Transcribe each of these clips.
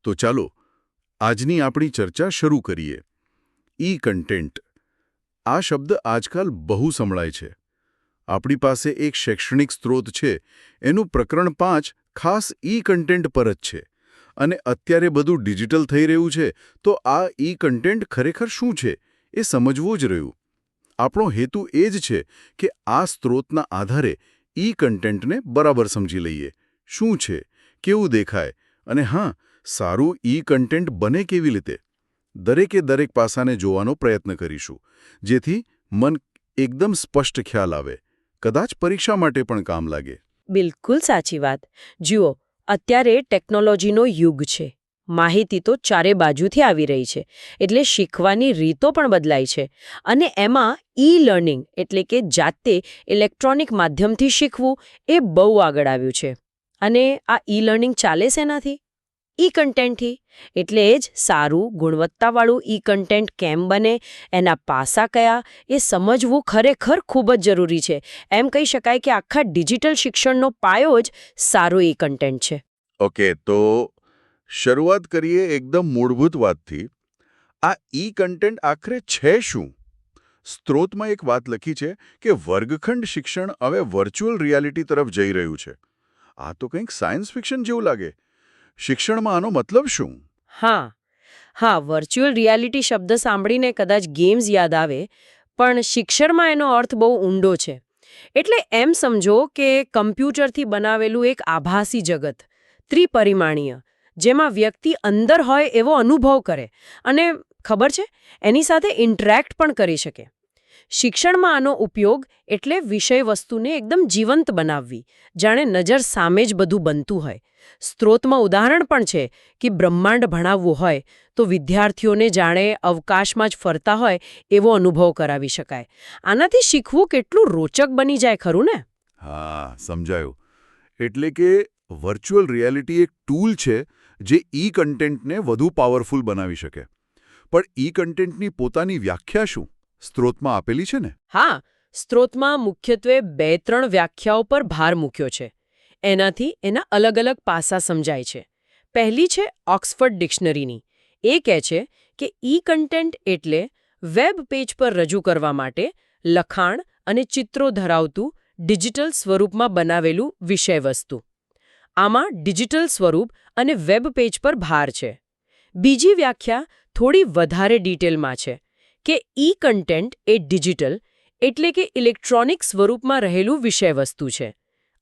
તો ચાલો આજની આપણી ચર્ચા શરૂ કરીએ. ઈ કન્ટેન્ટ આ શબ્દ આજકાલ બહુ સંભળાય છે. આપણી પાસે એક શૈક્ષણિક સ્ત્રોત છે, એનું પ્રકરણ 5 ખાસ ઈ કન્ટેન્ટ પર જ છે. અને અત્યારે બધું ડિજિટલ થઈ રહ્યું છે, તો આ ઈ કન્ટેન્ટ ખરેખર શું છે એ સમજવું જ રહ્યું. આપણો હેતુ એ જ છે કે આ સ્ત્રોતના આધારે ઈ કન્ટેન્ટને બરાબર સમજી લઈએ. શું છે, કેવું દેખાય, અને હા, સારું ઈ કન્ટેન્ટ બને કેવી રીતે. દરેકે દરેક પાસાને જોવાનો પ્રયત્ન કરીશું, જેથી મન એકદમ સ્પષ્ટ ખ્યાલ આવે, કદાચ પરીક્ષા માટે પણ કામ લાગે. બિલકુલ સાચી વાત. જુઓ, અત્યારે ટેકનોલોજીનો યુગ છે. માહિતી તો ચારે બાજુથી આવી રહી છે, એટલે શીખવાની રીતો પણ બદલાઈ છે. અને એમાં ઈ લર્નિંગ એટલે કે જાતે ઇલેક્ટ્રોનિક માધ્યમથી શીખવું એ બહુ આગળ આવ્યું છે. અને આ ઈ લર્નિંગ ચાલે શેનાથી? ઈ કન્ટેન્ટથી. એટલે જ સારું ગુણવત્તાવાળું ઈ કન્ટેન્ટ કેમ બને, એના પાસા કયા, એ સમજવું ખરેખર ખૂબ જ જરૂરી છે. એમ કહી શકાય કે આખા ડિજિટલ શિક્ષણનો પાયો જ સારું ઈ કન્ટેન્ટ છે. ઓકે, તો શરૂઆત કરીએ એકદમ મૂળભૂત વાતથી. આ ઈ કન્ટેન્ટ આખરે છે શું? સ્ત્રોતમાં એક વાત લખી છે કે વર્ગખંડ શિક્ષણ હવે વર્ચ્યુઅલ રિયાલિટી તરફ જઈ રહ્યું છે. આ તો કંઈક સાયન્સ ફિક્શન જેવું લાગે. શિક્ષણમાં આનો મતલબ શું? હા, વર્ચ્યુઅલ રિયાલિટી શબ્દ સાંભળીને કદાચ ગેમ્સ યાદ આવે, પણ શિક્ષણમાં એનો અર્થ બહુ ઊંડો છે. એટલે એમ સમજો કે કમ્પ્યુટરથી બનાવેલું એક આભાસી જગત, ત્રિપરિમાણીય, જેમાં વ્યક્તિ અંદર હોય એવો અનુભવ કરે અને ખબર છે, એની સાથે ઇન્ટરેક્ટ પણ કરી શકે. શિક્ષણમાં આનો ઉપયોગ એટલે વિષય વસ્તુને એકદમ જીવંત બનાવવી, જાણે નજર સામે જ બધું બનતું હોય. સ્ત્રોતમાં ઉદાહરણ પણ છે કે બ્રહ્માંડ ભણાવવું હોય તો વિદ્યાર્થીઓને જાણે અવકાશમાં જ ફરતા હોય એવો અનુભવ કરાવી શકાય. આનાથી શીખવું કેટલું રોચક બની જાય, ખરું ને? હા, સમજાયું. એટલે કે વર્ચ્યુઅલ રિયાલિટી એક ટૂલ છે જે ઈ કન્ટેન્ટને વધુ પાવરફુલ બનાવી શકે. પણ ઈ કન્ટેન્ટની પોતાની વ્યાખ્યા શું? સ્ત્રોતમાં આપેલી છે ને? હા, સ્ત્રોતમાં મુખ્યત્વે 2-3 વ્યાખ્યાઓ પર ભાર મૂક્યો છે. એનાથી એના અલગ અલગ પાસા સમજાય છે. પહેલી છે ઓક્સફર્ડ ડિક્શનરીની. એ કહે છે કે ઈ કન્ટેન્ટ એટલે વેબ પેજ પર રજૂ કરવા માટે લખાણ અને ચિત્રો ધરાવતું ડિજિટલ સ્વરૂપમાં બનાવેલું વિષયવસ્તુ. આમાં ડિજિટલ સ્વરૂપ અને વેબ પેજ પર ભાર છે. બીજી વ્યાખ્યા થોડી વધારે ડિટેલમાં છે કે ઈ કન્ટેન્ટ એ ડિજિટલ એટલે કે ઇલેક્ટ્રોનિક સ્વરૂપમાં રહેલું વિષયવસ્તુ છે.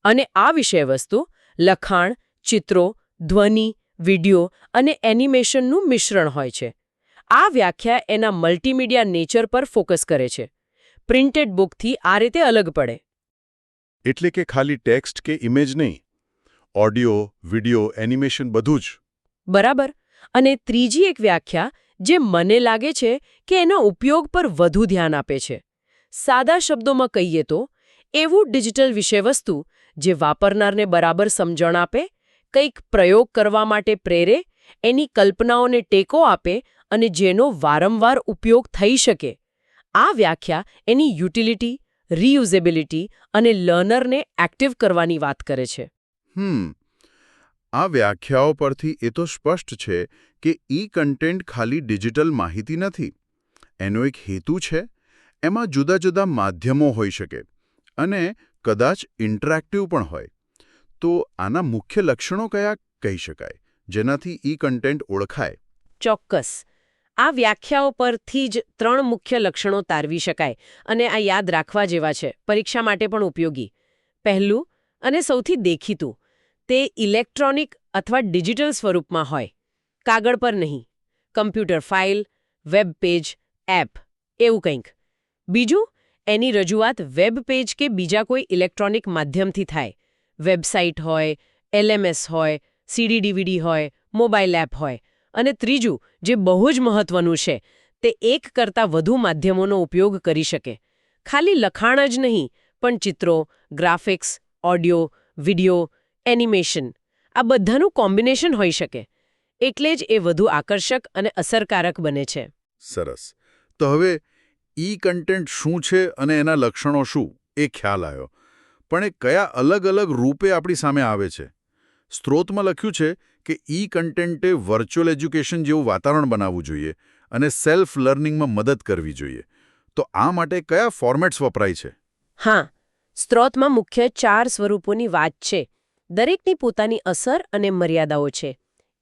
અને આ વિષયવસ્તુ લખાણ, ચિત્રો, ધ્વનિ, વિડિયો અને એનિમેશનનું મિશ્રણ હોય છે. આ વ્યાખ્યા એના મલ્ટીમીડિયા નેચર પર ફોકસ કરે છે. પ્રિન્ટેડ બુકથી આ રીતે અલગ પડે. એટલે કે ખાલી ટેક્સ્ટ કે ઇમેજ નહીં, ઓડિયો, વિડિયો, એનિમેશન બધું જ. બરાબર. અને ત્રીજી એક વ્યાખ્યા જે મને લાગે છે કે એના ઉપયોગ પર વધુ ધ્યાન આપે છે. સાદા શબ્દોમાં કહીએ તો એવું ડિજિટલ વિષયવસ્તુ જે વાપરનારને બરાબર સમજણ આપે, કંઈક પ્રયોગ કરવા માટે પ્રેરે, એની કલ્પનાઓને ટેકો આપે અને જેનો વારંવાર ઉપયોગ થઈ શકે. આ વ્યાખ્યા એની યુટિલિટી, રીયુઝેબિલિટી અને લર્નરને એક્ટિવ કરવાની વાત કરે છે. આ વ્યાખ્યાઓ પરથી એ તો સ્પષ્ટ છે કે ઈ કન્ટેન્ટ ખાલી ડિજિટલ માહિતી નથી. એનો એક હેતુ છે. એમાં જુદા જુદા માધ્યમો હોઈ શકે અને કદાચ ઇન્ટરેક્ટિવ પણ હોય. તો આના મુખ્ય લક્ષણો કયા કહી શકાય, જેનાથી ઈ કન્ટેન્ટ ઓળખાય? ચોક્કસ. આ વ્યાખ્યાઓ પરથી જ 3 મુખ્ય લક્ષણો તારવી શકાય અને આ યાદ રાખવા જેવા છે, પરીક્ષા માટે પણ ઉપયોગી. પહેલું અને સૌથી દેખીતું, તે ઇલેક્ટ્રોનિક અથવા ડિજિટલ સ્વરૂપમાં હોય, કાગળ પર નહીં. Computer file, web page, app, એવું કંઈક. બીજું, એની રજૂઆત વેબ પેજ કે બીજા કોઈ ઇલેક્ટ્રોનિક માધ્યમથી થાય. વેબસાઇટ હોય, LMS હોય, CD-DVD હોય, મોબાઈલ એપ હોય. અને ત્રીજું, જે બહુ જ મહત્વનું છે, તે એક કરતાં વધુ માધ્યમોનો ઉપયોગ કરી શકે. ખાલી લખાણ જ નહીં, પણ ચિત્રો, ગ્રાફિક્સ, ઓડિયો, વિડિયો, એનિમેશન, આ બધાનું કોમ્બિનેશન હોઈ શકે. એટલે જ એ વધુ આકર્ષક અને અસરકારક બને છે. સરસ. તો હવે ઈ કન્ટેન્ટ શું છે અને એના લક્ષણો શું, એ ખ્યાલ આવ્યો. પણ એ કયા અલગ અલગ રૂપે આપણી સામે આવે છે? સ્ત્રોતમાં લખ્યું છે કે ઈ કન્ટેન્ટે વર્ચ્યુઅલ એજ્યુકેશન જેવું વાતાવરણ બનાવવું જોઈએ અને સેલ્ફ લર્નિંગમાં મદદ કરવી જોઈએ. તો આ માટે કયા ફોર્મેટ્સ વપરાય છે? હા, સ્ત્રોતમાં મુખ્ય 4 સ્વરૂપોની વાત છે. દરેકની પોતાની અસર અને મર્યાદાઓ છે.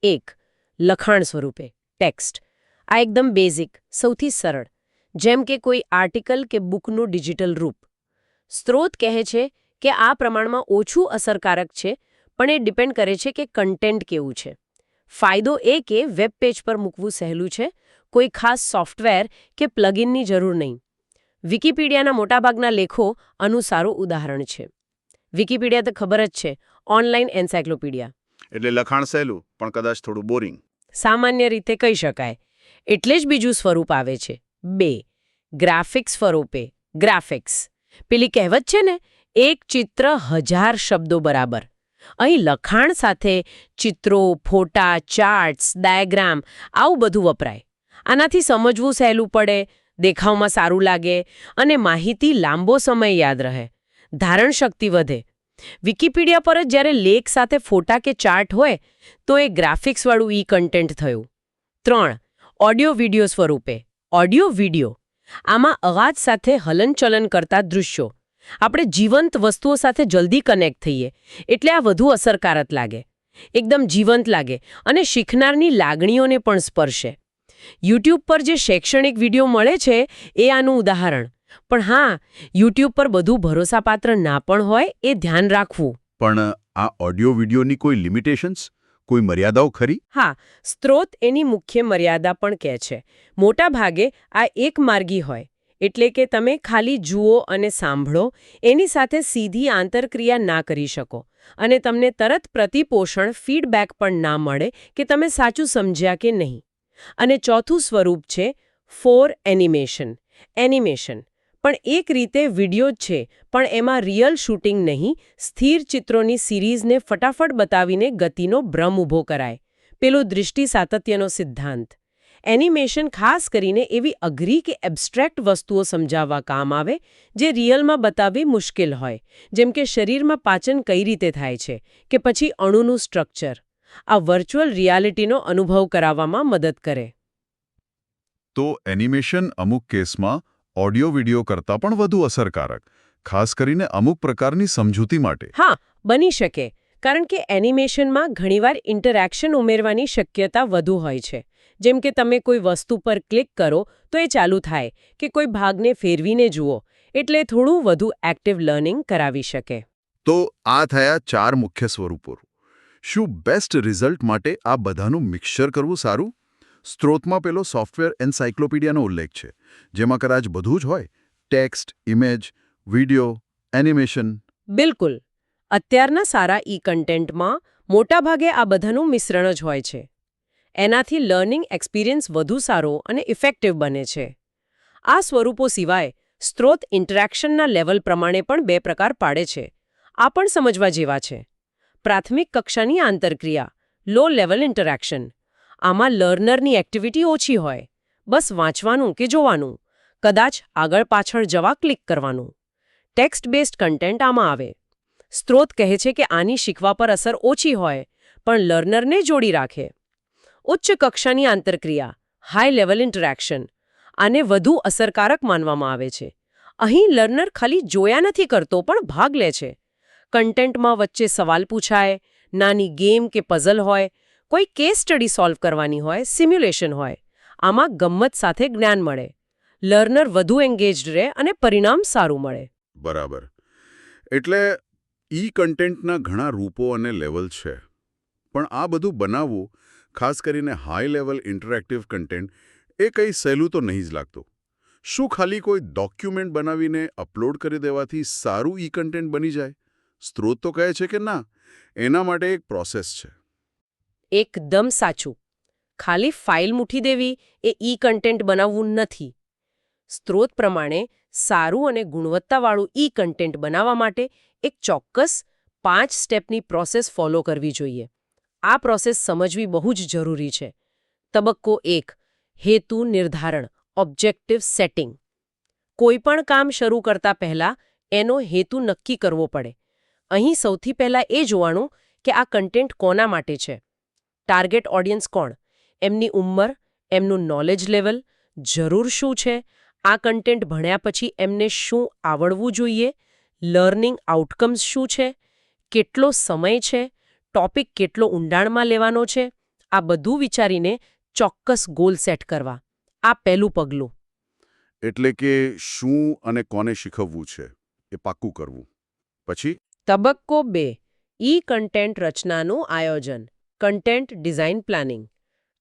1. લખાણ સ્વરૂપે ટેક્સ્ટ. આ એકદમ બેઝિક, સૌથી સરળ, જેમ કે કોઈ આર્ટિકલ કે બુકનું ડિજિટલ રૂપ. સ્ત્રોત કહે છે કે આ પ્રમાણમાં ઓછું અસરકારક છે, પણ એ ડિપેન્ડ કરે છે કે કન્ટેન્ટ કેવું છે. ફાયદો એ કે વેબ પેજ પર મૂકવું સહેલું છે, કોઈ ખાસ સોફ્ટવેર કે પ્લગઇનની જરૂર નહીં. વિકિપીડિયાના મોટાભાગના લેખો આનું સારું ઉદાહરણ છે. વિકિપીડિયા તો ખબર જ છે, ઓનલાઈન એન્સાયક્લોપીડિયા. એટલે લખાણ સહેલું પણ કદાચ થોડું બોરિંગ. સામાન્ય રીતે કહી શકાય. એટલે જ બીજું સ્વરૂપ આવે છે. 2. ગ્રાફિક્સ સ્વરૂપે ગ્રાફિક્સ. પેલી કહેવત છે ને, એક ચિત્ર 1000 શબ્દો બરાબર. અહીં લખાણ સાથે ચિત્રો, ફોટા, ચાર્ટ્સ, ડાયાગ્રામ આવું બધું વપરાય. આનાથી સમજવું સહેલું પડે, દેખાવમાં સારું લાગે અને માહિતી લાંબો સમય યાદ રહે. ધારણશક્તિ વધે. વિકિપીડિયા પર જ જ્યારે લેખ સાથે ફોટા કે ચાર્ટ હોય તો એ ગ્રાફિક્સવાળું ઈ કન્ટેન્ટ થયું. 3. ઓડિયો વિડિયો સ્વરૂપે ઓડિયો વિડિયો. આમાં અવાજ સાથે હલનચલન કરતા દૃશ્યો. આપણે જીવંત વસ્તુઓ સાથે જલ્દી કનેક્ટ થઈએ, એટલે આ વધુ અસરકારક લાગે. એકદમ જીવંત લાગે અને શીખનારની લાગણીઓને પણ સ્પર્શે. યુટ્યુબ પર જે શૈક્ષણિક વિડીયો મળે છે એ આનું ઉદાહરણ. પણ હા, યુટ્યુબ પર બધું ભરોસાપાત્ર ના પણ હોય એ ધ્યાન રાખવું. પણ આ ઓડિયો વિડિયોની કોઈ લિમિટેશન્સ, કોઈ મર્યાદાઓ ખરી? હા, સ્ત્રોત એની મુખ્ય મર્યાદા પણ કહે છે. મોટા ભાગે આ એકમાર્ગી હોય, એટલે કે તમે ખાલી જુઓ અને સાંભળો, એની સાથે સીધી આંતરક્રિયા ના કરી શકો અને તમને તરત પ્રતિપોષણ ફીડબેક પણ ના મળે કે તમે સાચું સમજ્યા કે નહીં. અને ચોથું સ્વરૂપ છે 4 એનિમેશન. એનિમેશન પણ એક રીતે વિડિયો જ છે, પણ એમાં રિયલ શૂટિંગ નહીં, સ્થિર ચિત્રોની સિરીઝને ફટાફટ બતાવીને ગતિનો ભ્રમ ઊભો કરાય. પેલો દૃષ્ટિ સાતત્યનો સિદ્ધાંત. એનિમેશન ખાસ કરીને એવી અઘરી કે એબ્સ્ટ્રેક્ટ વસ્તુઓ સમજાવવા કામ આવે જે રિયલમાં બતાવવી મુશ્કેલ હોય, જેમ કે શરીરમાં પાચન કઈ રીતે થાય છે કે પછી અણુનું સ્ટ્રક્ચર. આ વર્ચ્યુઅલ રિયાલિટીનો અનુભવ કરાવવામાં મદદ કરે. તો એનિમેશન અમુક કેસમાં ઓડિયો વિડિયો કરતાં પણ વધુ અસરકારક, ખાસ કરીને અમુક પ્રકારની સમજૂતી માટે. હા, બની શકે, કારણ કે એનિમેશનમાં ઘણીવાર ઇન્ટરેક્શન ઉમેરવાની શક્યતા વધુ હોય છે. જેમ કે તમે કોઈ વસ્તુ પર ક્લિક કરો તો એ ચાલુ થાય કે કોઈ ભાગને ફેરવીને જુઓ, એટલે થોડું વધુ એક્ટિવ લર્નિંગ કરાવી શકે. તો આ થયા 4 મુખ્ય સ્વરૂપો. શું બેસ્ટ રિઝલ્ટ માટે આ બધાનું મિક્સચર કરવું સારું? સ્ત્રોતમાં પેલો સોફ્ટવેર એન્સાયક્લોપીડિયાનો ઉલ્લેખ છે, જેમાં કદાચ બધું જ હોય: ટેક્સ્ટ, ઇમેજ, વિડિયો, એનિમેશન. બિલકુલ. અત્યારના સારા ઈ કન્ટેન્ટમાં મોટાભાગે આ બધાનું મિશ્રણ જ હોય છે. એનાથી લર્નિંગ એક્સપિરિયન્સ વધુ સારો અને ઇફેક્ટિવ બને છે. આ સ્વરૂપો સિવાય સ્ત્રોત ઇન્ટરેક્શનના લેવલ પ્રમાણે પણ 2 પ્રકાર પાડે છે. આ પણ સમજવા જેવા છે. પ્રાથમિક કક્ષાની આંતરક્રિયા, લો લેવલ ઇન્ટરેક્શન. આમાં લર્નરની એક્ટિવિટી ઓછી હોય, બસ વાંચવાનું કે જોવાનું, કદાચ આગળ પાછળ જવા ક્લિક કરવાનું. ટેક્સ્ટ બેઝડ કન્ટેન્ટ આમાં આવે. સ્ત્રોત કહે છે કે આની શીખવા પર અસર ઓછી હોય, પણ લર્નરને જોડી રાખે. ઉચ્ચ કક્ષાની આંતરક્રિયા, હાઈ લેવલ ઇન્ટરેક્શન. આને વધુ અસરકારક માનવામાં આવે છે. અહીં લર્નર ખાલી જોયા નથી કરતો, પણ ભાગ લે છે. કન્ટેન્ટમાં વચ્ચે સવાલ પૂછાય, નાની ગેમ કે પઝલ હોય, કોઈ કેસ સ્ટડી સોલ્વ કરવાની હોય, સિમ્યુલેશન હોય. આમાં ગમ્મત સાથે જ્ઞાન મળે. લર્નર વધુ એન્ગેજડ રહે અને પરિણામ સારું મળે. બરાબર. એટલે ઈ કન્ટેન્ટના ઘણા રૂપો અને લેવલ છે. પણ આ બધું બનાવવું, ખાસ કરીને હાઈ લેવલ ઇન્ટરેક્ટિવ કન્ટેન્ટ, એ કંઈ સહેલું તો નહીં જ લાગતું. શું ખાલી કોઈ ડોક્યુમેન્ટ બનાવીને અપલોડ કરી દેવાથી સારું ઈ કન્ટેન્ટ બની જાય? સ્ત્રોત તો કહે છે કે ના, એના માટે એક પ્રોસેસ છે. એકદમ સાચું. ખાલી ફાઇલ મૂકી દેવી એ ઈ કન્ટેન્ટ બનાવવું નથી. સ્ત્રોત પ્રમાણે સારું અને ગુણવત્તાવાળું ઈ કન્ટેન્ટ બનાવવા માટે એક ચોક્કસ 5 સ્ટેપની પ્રોસેસ ફોલો કરવી જોઈએ. આ પ્રોસેસ સમજવી બહુ જ જરૂરી છે. તબક્કો 1: હેતુ નિર્ધારણ, ઓબ્જેક્ટિવ સેટિંગ. કોઈ પણ કામ શરૂ કરતા પહેલા એનો હેતુ નક્કી કરવો પડે. અહીં સૌથી પહેલા એ જોવાનું કે આ કન્ટેન્ટ કોના માટે છે. ટાર્ગેટ ઓડિયન્સ કોણ, એમની ઉંમર, એમનું નોલેજ લેવલ, જરૂર શું છે, આ કન્ટેન્ટ ભણ્યા પછી એમને શું આવડવું જોઈએ, લર્નિંગ આઉટકમ્સ શું છે, કેટલો સમય છે, ટોપિક કેટલો ઊંડાણમાં લેવાનો છે, આ બધું વિચારીને ચોક્કસ ગોલ સેટ કરવા. આ પહેલું પગલું. એટલે કે શું અને કોને શીખવવું છે એ પાક્કું કરવું. પછી તબક્કો 2, ઈ કન્ટેન્ટ રચનાનું આયોજન, કન્ટેન્ટ ડિઝાઇન પ્લાનિંગ.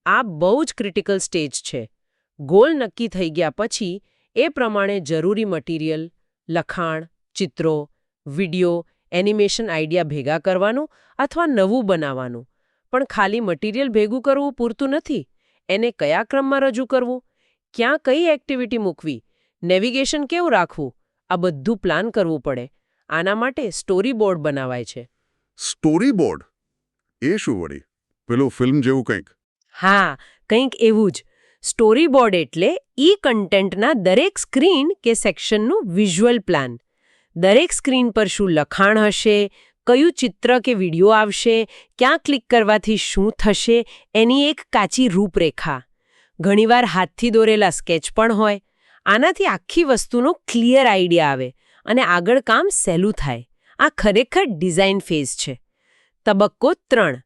આ બહુ જ ક્રિટિકલ સ્ટેજ છે. ગોલ નક્કી થઈ ગયા પછી એ પ્રમાણે જરૂરી મટીરિયલ, લખાણ, ચિત્રો, વિડિયો, એનિમેશન આઈડિયા ભેગા કરવાનું અથવા નવું બનાવવાનું. પણ ખાલી મટીરિયલ ભેગું કરવું પૂરતું નથી. એને કયા ક્રમમાં રજૂ કરવું, ક્યાં કઈ એક્ટિવિટી મૂકવી, નેવિગેશન કેવું રાખવું, આ બધું પ્લાન કરવું પડે. આના માટે સ્ટોરી બોર્ડ બનાવાય છે. સ્ટોરી બોર્ડ એ શું વળી? પેલું ફિલ્મ જેવું કંઈક? હા, કંઈક એવું જ. સ્ટોરી બોર્ડ એટલે ઈ કન્ટેન્ટના દરેક સ્ક્રીન કે સેક્શનનું વિઝ્યુઅલ પ્લાન. દરેક સ્ક્રીન પર શું લખાણ હશે, કયું ચિત્ર કે વિડિયો આવશે, ક્યાં ક્લિક કરવાથી શું થશે, એની એક કાચી રૂપરેખા. ઘણીવાર હાથથી દોરેલા સ્કેચ પણ હોય. આનાથી આખી વસ્તુનો ક્લિયર આઈડિયા આવે અને આગળ કામ સહેલું થાય. આ ખરેખર ડિઝાઇન ફેઝ છે. તબક્કો 3,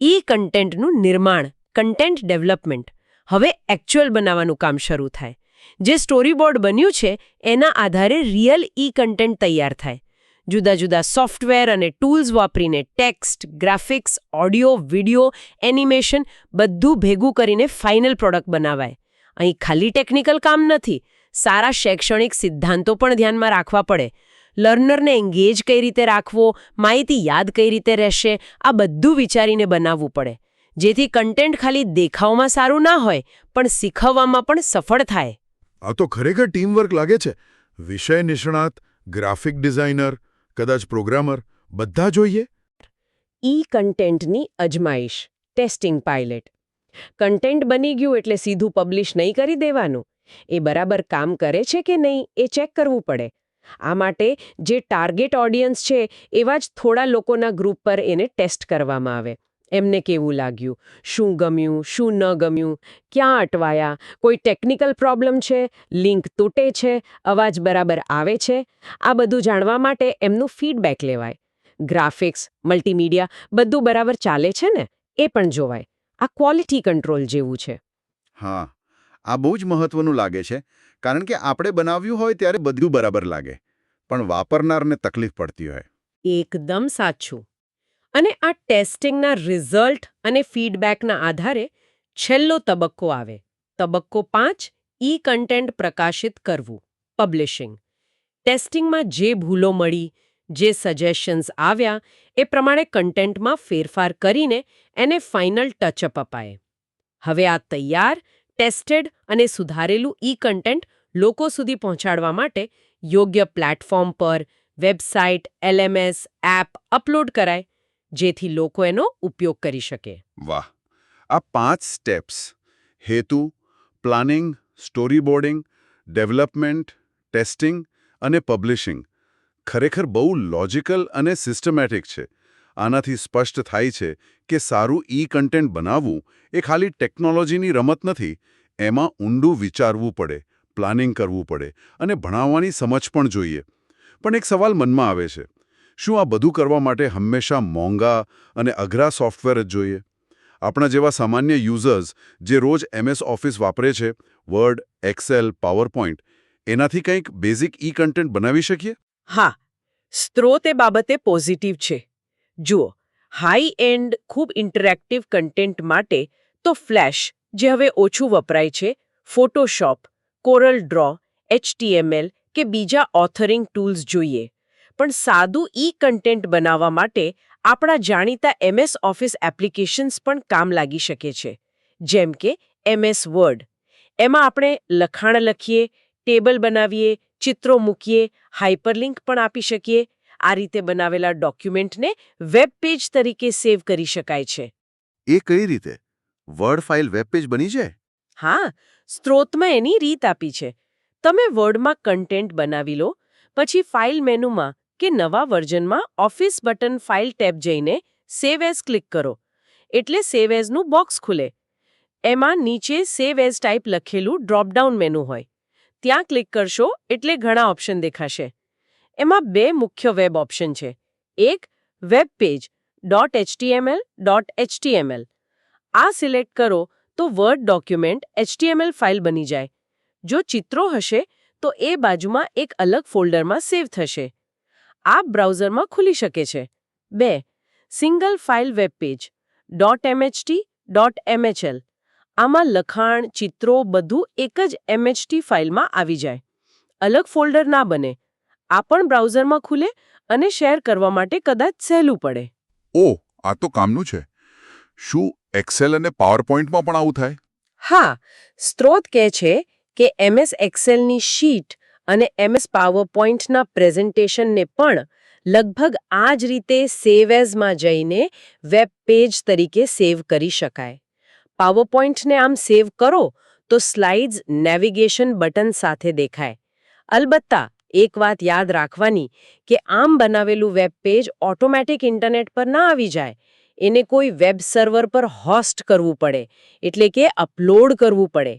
ઈ કન્ટેન્ટનું નિર્માણ, કન્ટેન્ટ ડેવલપમેન્ટ. હવે એક્ચ્યુઅલ બનાવવાનું કામ શરૂ થાય. જે સ્ટોરી બોર્ડ બન્યું છે એના આધારે રિયલ ઈ કન્ટેન્ટ તૈયાર થાય. જુદા જુદા સોફ્ટવેર અને ટૂલ્સ વાપરીને text, graphics, audio, video, animation બધું ભેગું કરીને ફાઇનલ પ્રોડક્ટ બનાવાય. અહીં ખાલી ટેકનિકલ કામ નથી, સારા શૈક્ષણિક સિદ્ધાંતો પણ ધ્યાનમાં રાખવા પડે. લર્નરને એન્ગેજ કઈ રીતે રાખવો, માહિતી યાદ કઈ રીતે રહેશે, આ બધું વિચારીને બનાવવું પડે. જેથી કન્ટેન્ટ ખાલી દેખાવમાં સારું ના હોય પણ શીખવવામાં પણ સફળ થાય. આ તો ખરેખર ટીમવર્ક લાગે છે. વિષય નિષ્ણાત, ગ્રાફિક ડિઝાઇનર, કદાચ પ્રોગ્રામર, બધા જોઈએ. ઈ કન્ટેન્ટની અજમાઈશ, ટેસ્ટિંગ પાયલેટ. કન્ટેન્ટ બની ગયું એટલે સીધું પબ્લિશ નહીં કરી દેવાનું. એ બરાબર કામ કરે છે કે નહીં એ ચેક કરવું પડે. આ માટે જે ટાર્ગેટ ઓડિયન્સ છે એવા જ થોડા લોકોના ગ્રુપ પર એને ટેસ્ટ કરવામાં આવે. એમને કેવું લાગ્યું, શું ગમ્યું, શું ન ગમ્યું, ક્યાં અટવાયા, કોઈ ટેકનિકલ પ્રોબ્લેમ છે, લિંક તૂટે છે, અવાજ બરાબર આવે છે. આ બધું જાણવા માટે એમનું ફીડબેક લેવાય. ગ્રાફિક્સ, મલ્ટીમીડિયા બધું બરાબર ચાલે છે ને એ પણ જોવાય. આ ક્વોલિટી કંટ્રોલ જેવું છે. હા, આ બહુ જ મહત્વનું લાગે છે, કારણ કે આપણે બનાવ્યું હોય ત્યારે બધું બરાબર લાગે, પણ વાપરનારને તકલીફ પડતી હોય. એકદમ સાચું. અને આ ટેસ્ટિંગના રિઝલ્ટ અને ફીડબેકના આધારે છેલ્લો તબક્કો આવે. તબક્કો 5, ઈ કન્ટેન્ટ પ્રકાશિત કરવું, પબ્લિશિંગ. ટેસ્ટિંગમાં જે ભૂલો મળી, જે સજેશન્સ આવ્યા એ પ્રમાણે કન્ટેન્ટમાં ફેરફાર કરીને એને ફાઇનલ ટચઅપ અપાય. હવે આ તૈયાર, ટેસ્ટેડ અને સુધારેલું ઈ કન્ટેન્ટ લોકો સુધી પહોંચાડવા માટે યોગ્ય પ્લેટફોર્મ પર, વેબસાઇટ, LMS, એપ અપલોડ કરાય, જેથી લોકો એનો ઉપયોગ કરી શકે. વાહ! આ 5 સ્ટેપ્સ હેતુ, planning, story boarding, development, testing અને પબ્લિશિંગ ખરેખર બહુ લોજિકલ અને સિસ્ટમેટિક છે. આનાથી સ્પષ્ટ થાય છે કે સારું ઈ કન્ટેન્ટ બનાવવું એ ખાલી ટેકનોલોજીની રમત નથી. એમાં ઊંડું વિચારવું પડે, પ્લાનિંગ કરવું પડે અને ભણાવવાની સમજ પણ જોઈએ. પણ એક સવાલ મનમાં આવે છે, શું આ બધું કરવા માટે હંમેશા મોંઘા અને અઘરા સોફ્ટવેર જ જોઈએ? આપણા જેવા સામાન્ય યુઝર્સ જે રોજ MS ઓફિસ વાપરે છે, વર્ડ, એક્સેલ, પાવરપોઈન્ટ, એનાથી કંઈક બેઝિક ઈ કન્ટેન્ટ બનાવી શકીએ? હા, સ્ત્રોત એ બાબતે પોઝિટિવ છે. જુઓ, હાઈ એન્ડ ખૂબ ઇન્ટરેક્ટિવ કન્ટેન્ટ માટે તો ફ્લેશ, જે હવે ઓછું વપરાય છે, ફોટોશોપ, કોરલ ડ્રો, HTML કે બીજા ઓથરિંગ ટૂલ્સ જોઈએ. પણ સાદું ઈ કન્ટેન્ટ બનાવવા માટે આપણા જાણીતા MS ઓફિસ એપ્લિકેશન્સ પણ કામ લાગી શકે છે. જેમ કે MS વર્ડ. એમાં આપણે લખાણ લખીએ, ટેબલ બનાવીએ, ચિત્રો મૂકીએ, હાઇપરલિંક પણ આપી શકીએ. આ રીતે બનાવેલા ડોક્યુમેન્ટને વેબ પેજ તરીકે સેવ કરી શકાય છે. એ કઈ રીતે? વર્ડ ફાઇલ વેબ પેજ બની જાય? હા, સ્ત્રોતમાં એની રીત આપી છે. તમે વર્ડમાં કન્ટેન્ટ બનાવી લો, પછી ફાઇલ મેનુમાં કે નવા વર્ઝનમાં ઓફિસ બટન ફાઇલ ટેબ જઈને સેવ એઝ ક્લિક કરો. એટલે સેવ એઝનું બોક્સ ખુલે. એમાં નીચે સેવ એઝ ટાઈપ લખેલું ડ્રોપડાઉન મેનુ હોય. ત્યાં ક્લિક કરશો એટલે ઘણા ઓપ્શન દેખાશે. એમાં 2 મુખ્ય વેબ ઓપ્શન છે. એક વેબ પેજ .html. આ સિલેક્ટ કરો તો વર્ડ ડોક્યુમેન્ટ HTML ફાઇલ બની જાય. જો ચિત્રો હશે તો એ બાજુમાં એક અલગ ફોલ્ડરમાં સેવ થશે. આ બ્રાઉઝરમાં ખુલી શકે છે. 2 single file web page .mht .mhl. આમાં લખાણ, ચિત્રો બધું એક જ MHT ફાઇલમાં આવી જાય. અલગ ફોલ્ડર ના બને. આ પણ બ્રાઉઝરમાં ખુલે અને શેર કરવા માટે કદાચ સહેલું પડે. ઓહ, આ તો કામનું છે. શું એક્સેલ અને પાવરપોઈન્ટમાં પણ આવું થાય? હા, સ્ત્રોત કહે છે કે MS એક્સેલની શીટ અને MS પાવરપોઈન્ટના પ્રેઝન્ટેશનને પણ લગભગ આ જ રીતે સેવ એઝમાં જઈને વેબ પેજ તરીકે સેવ કરી શકાય. પાવરપોઈન્ટને આમ સેવ કરો તો સ્લાઇડ્સ નેવિગેશન બટન સાથે દેખાય. અલબત્તા એક વાત યાદ રાખવાની કે આમ બનાવેલું વેબ પેજ ઓટોમેટિક ઇન્ટરનેટ પર ના આવી જાય. એને કોઈ વેબ સર્વર પર હોસ્ટ કરવું પડે, એટલે કે અપલોડ કરવું પડે.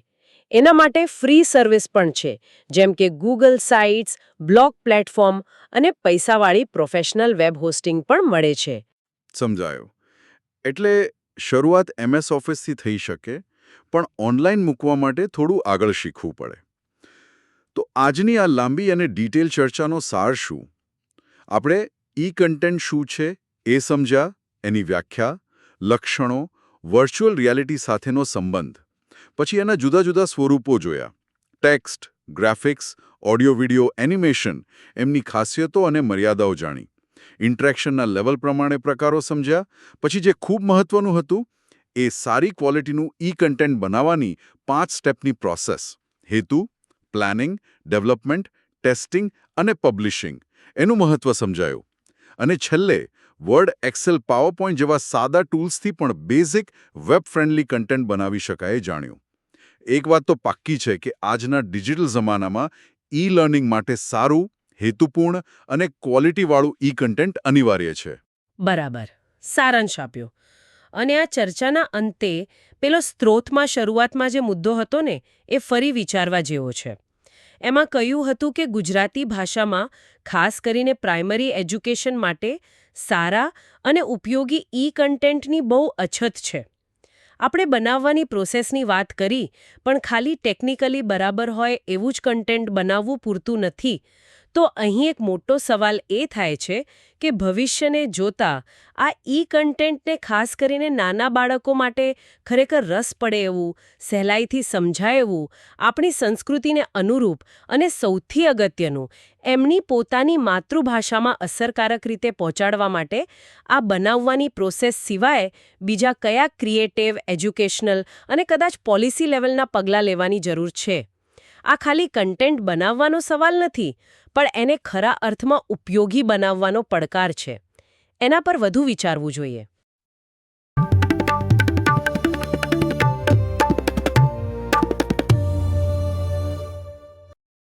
એના માટે ફ્રી સર્વિસ પણ છે, જેમ કે ગૂગલ સાઇટ્સ, બ્લોગ પ્લેટફોર્મ અને પૈસાવાળી પ્રોફેશનલ વેબ હોસ્ટિંગ પણ મળે છે. સમજાયો. એટલે શરૂઆત MS ઓફિસથી થઈ શકે, પણ ઓનલાઈન મૂકવા માટે થોડું આગળ શીખવું પડે. તો આજની આ લાંબી અને ડિટેલ ચર્ચાનો સાર શું? આપણે કન્ટેન્ટ શું છે એ સમજ્યા, એની વ્યાખ્યા, લક્ષણો, વર્ચ્યુઅલ રિયાલિટી સાથેનો સંબંધ, પછી એના જુદા જુદા સ્વરૂપો જોયા. Text, graphics, audio video, animation, એમની ખાસિયતો અને મર્યાદાઓ જાણી. ઇન્ટરેક્શનના લેવલ પ્રમાણે પ્રકારો સમજ્યા. પછી જે ખૂબ મહત્વનું હતું, એ સારી ક્વોલિટીનું કન્ટેન્ટ બનાવવાની 5 સ્ટેપની પ્રોસેસ. હેતુ, પ્લાનિંગ, ડેવલપમેન્ટ, ટેસ્ટિંગ અને પબ્લિશિંગ. એનું મહત્વ સમજાયું. અને છેલ્લે વર્ડ, એક્સેલ, પાવરપોઈન્ટ જેવા સાદા ટૂલ્સથી પણ બેઝિક વેબ ફ્રેન્ડલી કન્ટેન્ટ બનાવી શકાય જાણ્યું. એક વાત તો પાક્કી છે કે આજના ડિજિટલ જમાનામાં લર્નિંગ માટે સારું, હેતુપૂર્ણ અને ક્વોલિટીવાળું કન્ટેન્ટ અનિવાર્ય છે. બરાબર, સારાંશ આપ્યો. અને આ ચર્ચાના અંતે પેલો સ્ત્રોતમાં શરૂઆતમાં જે મુદ્દો હતો ને, એ ફરી વિચારવા જેવો છે. એમાં કહ્યું હતું કે ગુજરાતી ભાષામાં ખાસ કરીને પ્રાઇમરી એજ્યુકેશન માટે સારા અને ઉપયોગી કન્ટેન્ટની બહુ અછત છે. આપણે બનાવવાની પ્રોસેસની વાત કરી, પણ ખાલી ટેકનિકલી બરાબર હોય એવું જ કન્ટેન્ટ બનાવવું પૂરતું નથી. તો અહીં એક મોટો સવાલ એ થાય છે કે ભવિષ્યને જોતા આ કન્ટેન્ટને ખાસ કરીને નાના બાળકો માટે ખરેખર રસ પડે એવું, સહેલાઈથી સમજાય એવું, આપણી સંસ્કૃતિને અનુરૂપ અને સૌથી અગત્યનું, એમની પોતાની માતૃભાષામાં અસરકારક રીતે પહોંચાડવા માટે આ બનાવવાની પ્રોસેસ સિવાય બીજા કયા ક્રિએટિવ, એજ્યુકેશનલ અને કદાચ પોલિસી લેવલના પગલાં લેવાની જરૂર છે? આ ખાલી કન્ટેન્ટ બનાવવાનો સવાલ નથી, પણ એને ખરા અર્થમાં ઉપયોગી બનાવવાનો પડકાર છે. એના પર વધુ વિચારવું જોઈએ.